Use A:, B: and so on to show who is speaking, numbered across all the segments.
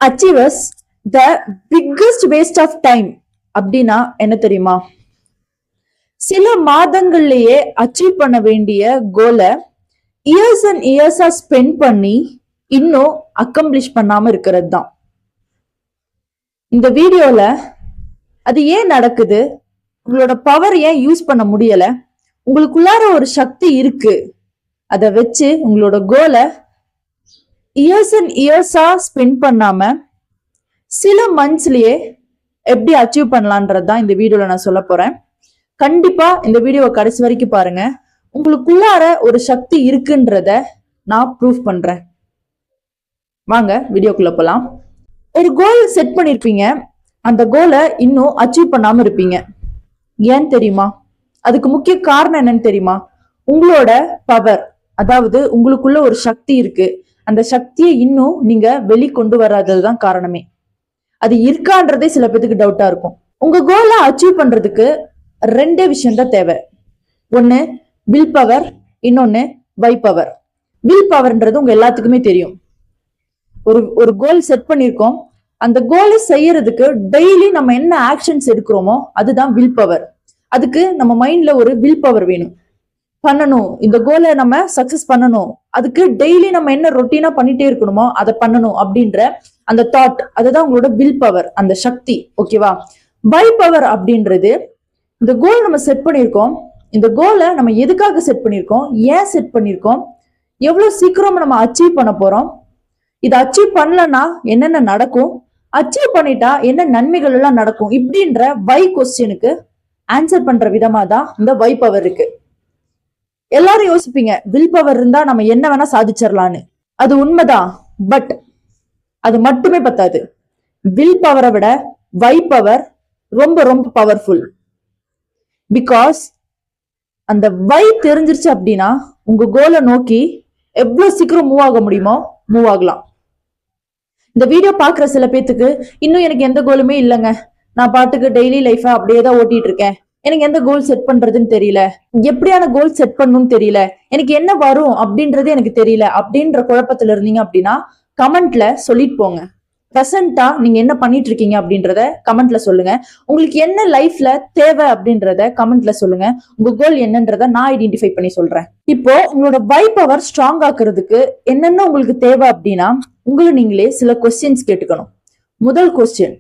A: Achievers the biggest waste of time அப்படின்னா என்ன தெரியுமா? சில மாதங்கள்லயே அச்சீவ் பண்ண வேண்டிய கோலை இயர்ஸ் அண்ட் இயர்ஸா ஸ்பெண்ட் பண்ணி இன்னும் அக்கம்ப்ளிஷ் பண்ணாம இருக்கிறது தான். இந்த வீடியோல அது ஏன் நடக்குது, உங்களோட பவர் ஏன் யூஸ் பண்ண முடியல, உங்களுக்குள்ளார ஒரு சக்தி இருக்கு, அதை வச்சு உங்களோட கோலை இயர்ஸ் அண்ட் இயர்ஸா ஸ்பெண்ட் பண்ணாம சில மந்த்ஸ்லயே எப்படி அச்சீவ் பண்ணலான்றது தான் இந்த வீடியோல நான் சொல்ல போறேன். கண்டிப்பா இந்த வீடியோவை கடைசி வரைக்கும் பாருங்க. உங்களுக்குள்ளார ஒரு சக்தி இருக்குன்றத நான் ப்ரூஃப் பண்றேன். வாங்க வீடியோக்குள்ள போலாம். ஒரு கோல் செட் பண்ணிருப்பீங்க, அந்த கோலை இன்னும் அச்சீவ் பண்ணாம இருப்பீங்க. ஏன் தெரியுமா? அதுக்கு முக்கிய காரணம் என்னன்னு தெரியுமா? உங்களோட பவர், அதாவது உங்களுக்குள்ள ஒரு சக்தி இருக்கு, அந்த சக்தியை இன்னும் நீங்க வெளிக்கொண்டு வராததுதான் காரணமே. அது இருக்கான்றதே சில பேருக்கு டவுட்டா இருக்கும். உங்க கோலை அச்சீவ் பண்றதுக்கு ரெண்டே விஷயம் தான் தேவை. ஒன்னு வில் பவர், இன்னொன்னு வை பவர். வில் பவர்ன்றது உங்க எல்லாத்துக்குமே தெரியும். ஒரு கோல் செட் பண்ணிருக்கோம், அந்த கோலை செய்யறதுக்கு டெய்லி நம்ம என்ன ஆக்ஷன்ஸ் எடுக்கிறோமோ அதுதான் வில் பவர். அதுக்கு நம்ம மைண்ட்ல ஒரு வில் பவர் வேணும். பண்ணணும், இந்த கோலை நம்ம சக்சஸ் பண்ணணும், அதுக்கு டெய்லி நம்ம என்ன ரொட்டீனா பண்ணிட்டே இருக்கணுமோ அதை பண்ணணும் அப்படின்ற அந்த தாட், அதுதான் உங்களோட வில் பவர், அந்த சக்தி. ஓகேவா? வை பவர் அப்படின்றது, இந்த கோல் நம்ம செட் பண்ணிருக்கோம், இந்த கோலை நம்ம எதுக்காக செட் பண்ணிருக்கோம், ஏன் செட் பண்ணிருக்கோம், எவ்வளவு சீக்கிரம் நம்ம அச்சீவ் பண்ண போறோம், இதை அச்சீவ் பண்ணலன்னா என்னென்ன நடக்கும், அச்சீவ் பண்ணிட்டா என்ன நன்மைகள் எல்லாம் நடக்கும், இப்படின்ற வை கொஸ்டினுக்கு ஆன்சர் பண்ற விதமா தான் இந்த வை பவர் இருக்கு. எல்லாரும் யோசிப்பீங்க, வில் பவர் இருந்தா நம்ம என்ன வேணா சாதிச்சிடலான்னு. அது உண்மைதான், பட் அது மட்டுமே பத்தாது. வில் பவரை விட வை பவர் ரொம்ப ரொம்ப பவர்ஃபுல். பிகாஸ் அந்த வை தெரிஞ்சிருச்சு அப்படின்னா உங்க கோலை நோக்கி எவ்வளவு சீக்கிரம் மூவ் ஆக முடியுமோ மூவ் ஆகலாம். இந்த வீடியோ பாக்குற சில பேத்துக்கு இன்னும் எனக்கு எந்த கோலுமே இல்லைங்க, நான் பாட்டுக்கு டெய்லி லைஃப அப்படியேதான் ஓட்டிட்டு இருக்கேன், எனக்கு எந்த கோல் செட் பண்றதுன்னு தெரியல, எப்படியான கோல் செட் பண்ணணும்னு தெரியல, எனக்கு என்ன வரும் அப்படின்றது எனக்கு தெரியல அப்படின்ற குழப்பத்துல இருந்தீங்க அப்படின்னா கமெண்ட்ல சொல்லிட்டு போங்க. ப்ரெசண்டா நீங்க என்ன பண்ணிட்டு இருக்கீங்க அப்படின்றத கமெண்ட்ல சொல்லுங்க. உங்களுக்கு என்ன லைஃப்ல தேவை அப்படின்றத கமெண்ட்ல சொல்லுங்க. உங்க கோல் என்னன்றத நான் ஐடென்டிஃபை பண்ணி சொல்றேன். இப்போ உங்களோட வை பவர் ஸ்ட்ராங் ஆக்குறதுக்கு என்னென்ன உங்களுக்கு தேவை அப்படின்னா, உங்களை நீங்களே சில கொஸ்டின்ஸ் கேட்டுக்கணும். முதல் கொஸ்டின்,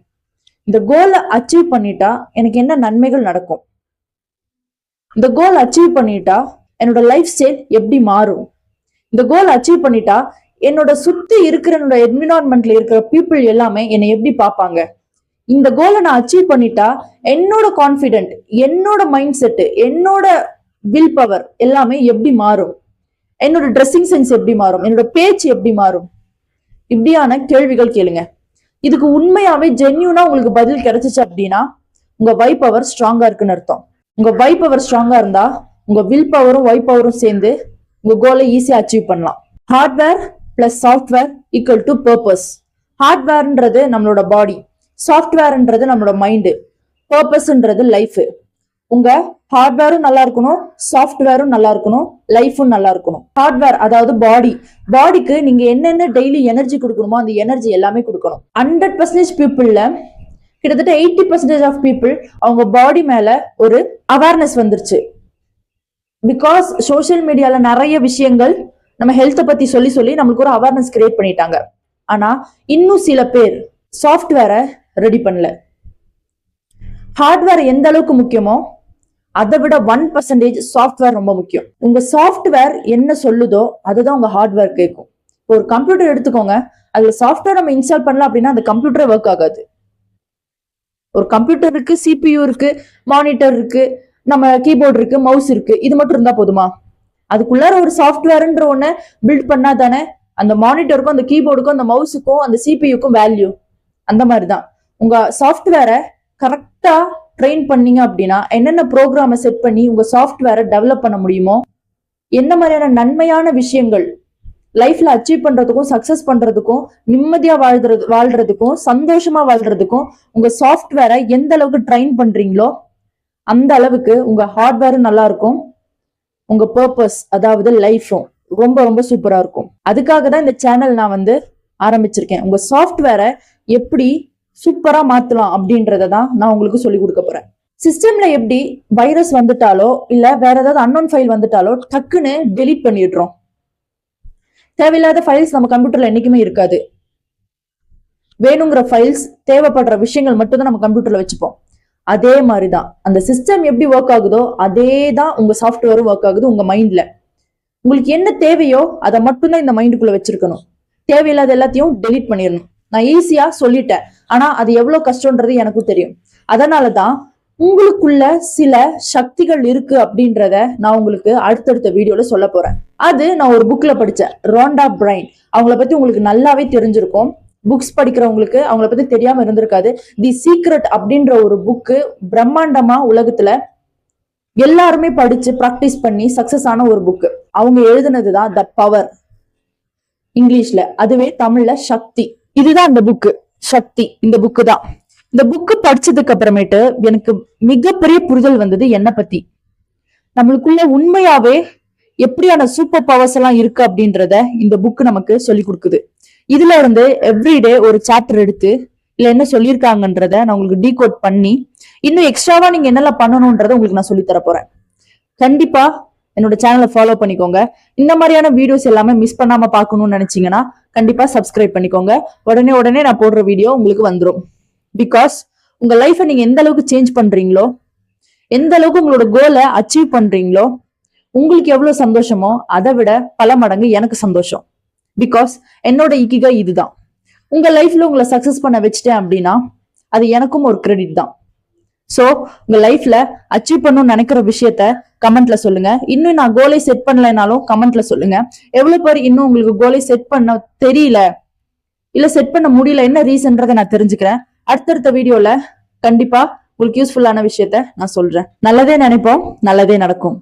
A: இந்த கோலை அச்சீவ் பண்ணிட்டா எனக்கு என்ன நன்மைகள் நடக்கும், இந்த கோல் அச்சீவ் பண்ணிட்டா என்னோட லைஃப் ஸ்டைல் எப்படி மாறும், இந்த கோல் அச்சீவ் பண்ணிட்டா என்னோட சுத்தி இருக்கிற என்னோட என்விரான்மெண்ட்ல இருக்கிற பீப்புள் எல்லாமே என்னை எப்படி பார்ப்பாங்க, இந்த கோலை நான் அச்சீவ் பண்ணிட்டா என்னோட கான்பிடென்ட், என்னோட மைண்ட் செட், என்னோட வில் பவர் எல்லாமே எப்படி மாறும், என்னோட ட்ரெஸ்ஸிங் சென்ஸ் எப்படி மாறும், என்னோட பேச்சு எப்படி மாறும், இப்படியான கேள்விகள் கேளுங்க. இதுக்கு உண்மையாவே ஜென்யூனா உங்களுக்கு பதில் கிடைச்சிச்சு அப்படின்னா உங்க வை பவர் ஸ்ட்ராங்கா இருக்குன்னு அர்த்தம். உங்க வை பவர் ஸ்ட்ராங்கா இருந்தா உங்க வில் பவரும் வை பவரும் சேர்ந்து உங்க கோலை ஈஸியா அச்சீவ் பண்ணலாம். Hardware plus software equal to purpose. ஹார்ட்வேர்ன்றது நம்மளோட பாடி, சாஃப்ட்வேர்ன்றது நம்மளோட மைண்டு, பர்பஸ்ன்றது லைஃப். உங்க ஹார்ட்வேரும் நல்லா இருக்கணும், சாஃப்ட்வேரும் நல்லா இருக்கணும், லைஃபும் நல்லா இருக்கணும். ஹார்ட்வேர் அதாவது பாடி, பாடிக்கு நீங்க என்னென்ன டெய்லி எனர்ஜி கொடுக்கணுமோ அந்த எனர்ஜி எல்லாமே கொடுக்கணும். 100% பீப்புள்ல கிட்டத்தட்ட 80% ஆஃப் பீப்புள் அவங்க பாடி மேல ஒரு அவேர்னஸ் வந்துருச்சு. பிகாஸ் சோசியல் மீடியால நிறைய விஷயங்கள் நம்ம ஹெல்த்தை பத்தி சொல்லி சொல்லி நம்மளுக்கு ஒரு அவேர்னஸ் கிரியேட் பண்ணிட்டாங்க. ஆனா இன்னும் சில பேர் சாஃப்ட்வேரை ரெடி பண்ணல. ஹார்ட்வேர் எந்த அளவுக்கு முக்கியமோ அதை விட 1% சாஃப்ட்வேர் ரொம்ப முக்கியம். உங்க சாஃப்ட்வேர் என்ன சொல்லுதோ அதுதான் உங்க ஹார்ட்வேர் கேட்கும். ஒரு கம்ப்யூட்டர் எடுத்துக்கோங்க, அதுல சாஃப்ட்வேர் நம்ம இன்ஸ்டால் பண்ணலாம் அப்படின்னா அந்த கம்ப்யூட்டரே ஒர்க் ஆகாது. ஒரு கம்ப்யூட்டர் இருக்கு, சிபியூ இருக்கு, மானிட்டர் இருக்கு, நம்ம கீபோர்டு இருக்கு, மவுஸ் இருக்கு, இது மட்டும் இருந்தா போதுமா? அதுக்குள்ளார ஒரு சாஃப்ட்வேர்ன்ற ஒண்ணு பில்ட் பண்ணா தானே அந்த மானிட்டருக்கும் அந்த கீபோர்டுக்கும் அந்த மவுஸுக்கும் அந்த சிபியூக்கும் வேல்யூ. அந்த மாதிரிதான் உங்க சாஃப்ட்வேரை கரெக்டா ட்ரெயின் பண்ணீங்க அப்படின்னா என்னென்ன ப்ரோக்ராமை செட் பண்ணி உங்க சாஃப்ட்வேரை டெவலப் பண்ண முடியுமோ, என்ன மாதிரியான நன்மையான விஷயங்கள் லைஃப்ல அச்சீவ் பண்றதுக்கும் சக்சஸ் பண்றதுக்கும் நிம்மதியா வாழ்றதுக்கும் சந்தோஷமா வாழ்றதுக்கும் உங்க சாஃப்ட்வேரை எந்த அளவுக்கு ட்ரெயின் பண்றீங்களோ அந்த அளவுக்கு உங்க ஹார்ட்வேரும் நல்லா இருக்கும், உங்க பர்பஸ் அதாவது லைஃபும் ரொம்ப ரொம்ப சூப்பரா இருக்கும். அதுக்காக தான் இந்த சேனல் நான் ஆரம்பிச்சிருக்கேன். உங்க சாஃப்ட்வேரை எப்படி சூப்பரா மாத்தலாம் அப்படின்றத தான் நான் உங்களுக்கு சொல்லி கொடுக்க போறேன். சிஸ்டம்ல எப்படி வைரஸ் வந்துட்டாலோ இல்ல வேற ஏதாவது அன்னோன் ஃபைல் வந்துட்டாலோ டக்குன்னு டெலீட் பண்ணிடுறோம். தேவையில்லாத ஃபைல்ஸ் நம்ம கம்ப்யூட்டர்ல என்னைக்குமே இருக்காது. வேணுங்கிற ஃபைல்ஸ், தேவைப்படுற விஷயங்கள் மட்டும் தான் நம்ம கம்ப்யூட்டர்ல வச்சுப்போம். அதே மாதிரிதான் அந்த சிஸ்டம் எப்படி ஒர்க் ஆகுதோ அதே தான் உங்க சாஃப்ட்வேரும் ஒர்க் ஆகுது உங்க மைண்ட்ல. உங்களுக்கு என்ன தேவையோ அதை மட்டும்தான் இந்த மைண்டுக்குள்ள வச்சிருக்கணும். தேவையில்லாத எல்லாத்தையும் டெலீட் பண்ணிடணும். நான் ஈஸியா சொல்லிட்டேன், ஆனா அது எவ்வளவு கஷ்டம்ன்றது எனக்கும் தெரியும். அதனாலதான் உங்களுக்குள்ள சில சக்திகள் இருக்கு அப்படின்றத நான் உங்களுக்கு அடுத்தடுத்த வீடியோல சொல்ல போறேன். அது நான் ஒரு புக்ல படிச்சேன், ரோண்டா பிரைன். அவங்கள பத்தி உங்களுக்கு நல்லாவே தெரிஞ்சிருக்கும். புக்ஸ் படிக்கிறவங்களுக்கு அவங்கள பத்தி தெரியாம இருந்திருக்காது. தி சீக்ரெட் அப்படின்ற ஒரு புக்கு பிரம்மாண்டமா உலகத்துல எல்லாருமே படிச்சு பிராக்டிஸ் பண்ணி சக்சஸ் ஆன ஒரு புக்கு. அவங்க எழுதுனதுதான் த பவர் இங்கிலீஷ்ல, அதுவே தமிழ்ல சக்தி. இதுதான் அந்த புக்கு, சக்தி. இந்த புக்கு தான். இந்த புக்கு படிச்சதுக்கு அப்புறமேட்டு எனக்கு மிகப்பெரிய புரிதல் வந்தது என்ன பத்தி. நம்மளுக்குள்ள உண்மையாவே எப்படியான சூப்பர் பவர்ஸ் எல்லாம் இருக்கு அப்படின்றத இந்த புக்கு நமக்கு சொல்லி கொடுக்குது. இதுல இருந்து எவ்ரிடே ஒரு சாப்டர் எடுத்து இல்ல என்ன சொல்லியிருக்காங்கன்றத நான் உங்களுக்கு டீகோட் பண்ணி இன்னும் எக்ஸ்ட்ராவா நீங்க என்னெல்லாம் பண்ணணும்ன்றத உங்களுக்கு நான் சொல்லி தர போறேன். கண்டிப்பா என்னோட சேனலை ஃபாலோ பண்ணிக்கோங்க. இந்த மாதிரியான வீடியோஸ் எல்லாமே மிஸ் பண்ணாம பார்க்கணும்னு நினைச்சீங்கன்னா கண்டிப்பா சப்ஸ்கிரைப் பண்ணிக்கோங்க. உடனே நான் போடுற வீடியோ உங்களுக்கு வந்துடும். பிகாஸ் உங்க லைஃபை நீங்க எந்த அளவுக்கு சேஞ்ச் பண்றீங்களோ, எந்த அளவுக்கு உங்களோட கோலை அச்சீவ் பண்றீங்களோ, உங்களுக்கு எவ்வளவு சந்தோஷமோ அதை விட பல மடங்கு எனக்கு சந்தோஷம். பிகாஸ் என்னோட இக்கிகா இதுதான். உங்க லைஃப்ல உங்களை சக்சஸ் பண்ண வச்சுட்டேன் அப்படின்னா அது எனக்கும் ஒரு கிரெடிட் தான். சோ உங்க லைஃப்ல அச்சீவ் பண்ணணும்னு நினைக்கிற விஷயத்த கமெண்ட்ல சொல்லுங்க. இன்னும் நான் கோலை செட் பண்ணலைனாலும் கமெண்ட்ல சொல்லுங்க. எவ்வளவு பேர் இன்னும் உங்களுக்கு கோலை செட் பண்ண தெரியல இல்ல செட் பண்ண முடியல, என்ன ரீசன்றதை நான் தெரிஞ்சுக்கிறேன். அடுத்தடுத்த வீடியோல கண்டிப்பா உங்களுக்கு யூஸ்ஃபுல்லான விஷயத்த நான் சொல்றேன். நல்லதே நினைப்போம், நல்லதே நடக்கும்.